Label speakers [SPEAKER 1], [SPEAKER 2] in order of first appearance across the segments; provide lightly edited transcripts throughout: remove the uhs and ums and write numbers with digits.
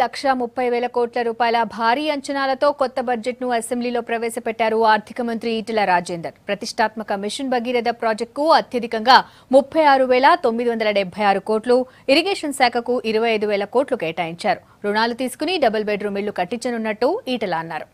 [SPEAKER 1] 1,30,000 కోట్ల రూపాయల భారీ అంచనాలతో కొత్త బడ్జెట్ను అసెంబ్లీలో ప్రవేశపెట్టారు ఆర్థిక మంత్రి ఈటెల రాజేందర్. ప్రతిష్టాత్మక మిషన్ భగీరథ ప్రాజెక్టుకు అత్యధికంగా 36,976 కోట్లు, ఇరిగేషన్ శాఖకు 25,000 కోట్లు కేటాయించారు. రుణాలు తీసుకుని డబుల్ బెడ్రూమ్ ఇళ్లు కట్టించనున్నట్టు ఈటెల అన్నారు.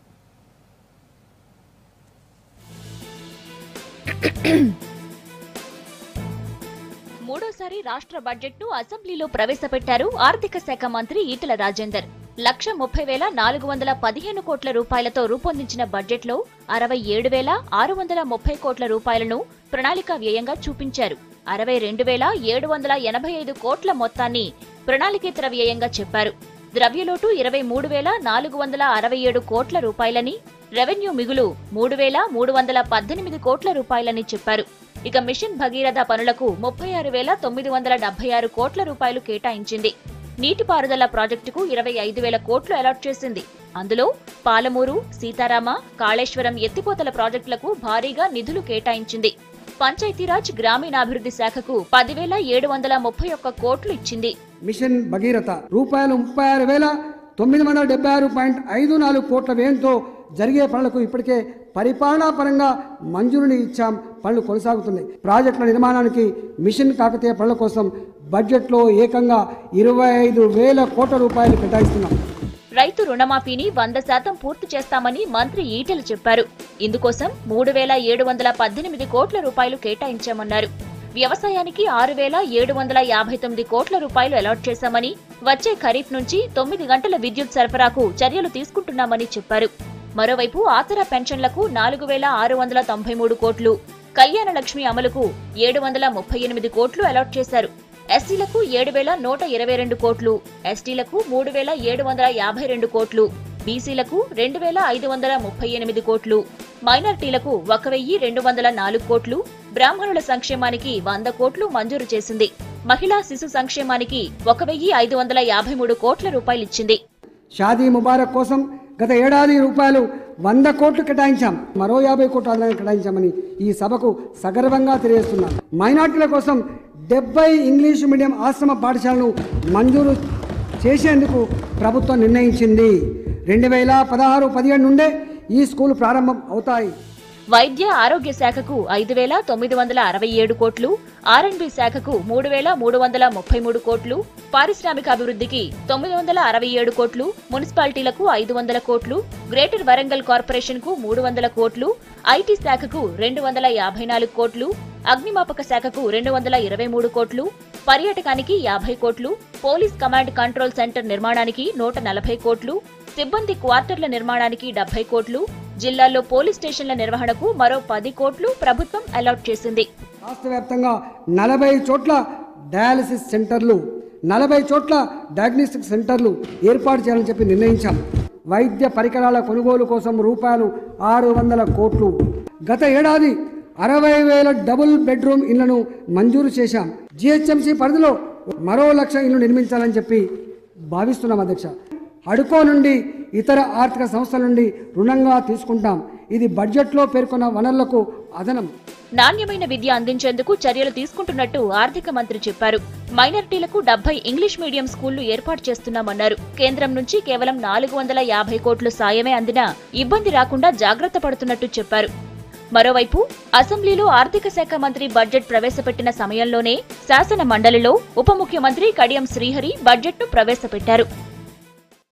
[SPEAKER 2] మూడోసారి రాష్ట్ర బడ్జెట్ను అసెంబ్లీలో ప్రవేశపెట్టారు ఆర్థిక శాఖ మంత్రి ఈటెల రాజేందర్. 1,30,415 కోట్ల రూపాయలతో రూపొందించిన బడ్జెట్లో 67,630 కోట్ల రూపాయలను ప్రణాళికా వ్యయంగా చూపించారు. 62,785 కోట్ల మొత్తాన్ని ప్రణాళికేతర వ్యయంగా చెప్పారు. ద్రవ్యలోటు 23,467 కోట్ల రూపాయలని, రెవెన్యూ మిగులు 3,318 కోట్ల రూపాయలని చెప్పారు. ఇక మిషన్ భగీరథ పనులకు 36,976 కోట్ల రూపాయలు కేటాయించింది. నీటిపారుదల ప్రాజెక్టుకు 25,000 కోట్లు అలాట్ చేసింది. అందులో పాలమూరు, సీతారామ, కాళేశ్వరం ఎత్తిపోతల ప్రాజెక్టులకు భారీగా నిధులు కేటాయించింది. పంచాయతీరాజ్ గ్రామీణాభివృద్ధి శాఖకు 10,731 కోట్లు ఇచ్చింది.
[SPEAKER 3] మిషన్ భగీరథ రూపాయలు 36,976.54 కోట్ల వ్యయంతో జరిగే పనులకు ఇప్పటికే పరిపాలనా పరంగా మంజూరుని ఇచ్చాం. పనులు కొనసాగుతున్నాయి. ప్రాజెక్టుల నిర్మాణానికి మిషన్ కాకతీయ పనుల కోసం బడ్జెట్లో ఏకంగా 25,000 కోట్ల రూపాయలు కేటాయిస్తున్నాం.
[SPEAKER 2] రైతు రుణమాఫీని 100% పూర్తి చేస్తామని మంత్రి ఈటెల చెప్పారు. ఇందుకోసం 3,718 కోట్ల రూపాయలు కేటాయించామన్నారు. వ్యవసాయానికి 6,759 కోట్ల రూపాయలు అలాట్ చేశామని, వచ్చే ఖరీఫ్ నుంచి 9 గంటల విద్యుత్ సరఫరాకు చర్యలు తీసుకుంటున్నామని చెప్పారు. మరోవైపు ఆసరా పెన్షన్లకు 4,693 కోట్లు, కళ్యాణ లక్ష్మి అమలుకు 738 కోట్లు అలాట్ చేశారు. ఎస్సీలకు 7,122 కోట్లు, ఎస్టీలకు 3,752 కోట్లు, బీసీలకు 2,538 కోట్లు, మైనార్టీలకు 1,204 కోట్లు, బ్రాహ్మణుల సంక్షేమానికి 100 కోట్లు మంజూరు చేసింది. మహిళా శిశు సంక్షేమానికి 1,553 కోట్ల రూపాయలిచ్చింది.
[SPEAKER 3] షాదీ ముబారక్ కోసం గత ఏడాది రూపాయలు 100 కోట్లు కేటాయించాం. మరో 50 కోట్లు అదనంగా కేటాయించామని ఈ సభకు సగర్వంగా తెలియజేస్తున్నాం. మైనార్టీల కోసం 70 ఇంగ్లీష్ మీడియం ఆశ్రమ పాఠశాలను మంజూరు చేసేందుకు ప్రభుత్వం నిర్ణయించింది. 2016-17 నుండే ఈ స్కూలు ప్రారంభం అవుతాయి.
[SPEAKER 2] వైద్య ఆరోగ్య శాఖకు 5,967 కోట్లు, R&B శాఖకు 3,333 కోట్లు, పారిశ్రామికాభివృద్ధికి 967 కోట్లు, మున్సిపాలిటీలకు 500 కోట్లు, గ్రేటర్ వరంగల్ కార్పొరేషన్ కు 300 కోట్లు, ఐటీ శాఖకు 254 కోట్లు, అగ్నిమాపక శాఖకు 223 కోట్లు, పర్యాటకానికి 50 కోట్లు, పోలీస్ కమాండ్ కంట్రోల్ సెంటర్ నిర్మాణానికి 140 కోట్లు, సిబ్బంది క్వార్టర్ల నిర్మాణానికి 70 కోట్లు, జిల్లాల్లో పోలీస్ స్టేషన్ల నిర్వహణకు మరో 10 కోట్లు ప్రభుత్వం అలాట్ చేసింది.
[SPEAKER 3] రాష్ట్ర వ్యాప్తంగా 40 చోట్ల డయాలసిస్ సెంటర్లు, 40 చోట్ల డయాగ్నోస్టిక్ సెంటర్లు ఏర్పాటు చేయాలని చెప్పి నిర్ణయించాం. వైద్య పరికరాల కొనుగోలు కోసం రూపాయలు 600 కోట్లు. గత ఏడాది 60,000 డబుల్ బెడ్రూమ్ ఇళ్లను మంజూరు చేశాం. జిహెచ్ఎంసీ పరిధిలో మరో 1,00,000 ఇళ్లు నిర్మించాలని చెప్పి భావిస్తున్నాం అధ్యక్ష. అడుకో నుండి ఇతర ఆర్థిక సంస్థల నుండి రుణంగా తీసుకుంటాం. ఇది బడ్జెట్లో పేర్కొన్న వనరులకు అదనం.
[SPEAKER 2] నాణ్యమైన విద్య అందించేందుకు చర్యలు తీసుకుంటున్నట్టు ఆర్థిక మంత్రి చెప్పారు. మైనారిటీలకు 70 ఇంగ్లీష్ మీడియం స్కూళ్లు ఏర్పాటు చేస్తున్నామన్నారు. కేంద్రం నుంచి కేవలం 450 కోట్ల సాయమే అందినా ఇబ్బంది రాకుండా జాగ్రత్త పడుతున్నట్టు చెప్పారు. మరోవైపు అసెంబ్లీలో ఆర్థిక శాఖ మంత్రి బడ్జెట్ ప్రవేశపెట్టిన సమయంలోనే శాసన మండలిలో ఉప ముఖ్యమంత్రి కడియం శ్రీహరి బడ్జెట్ను ప్రవేశపెట్టారు.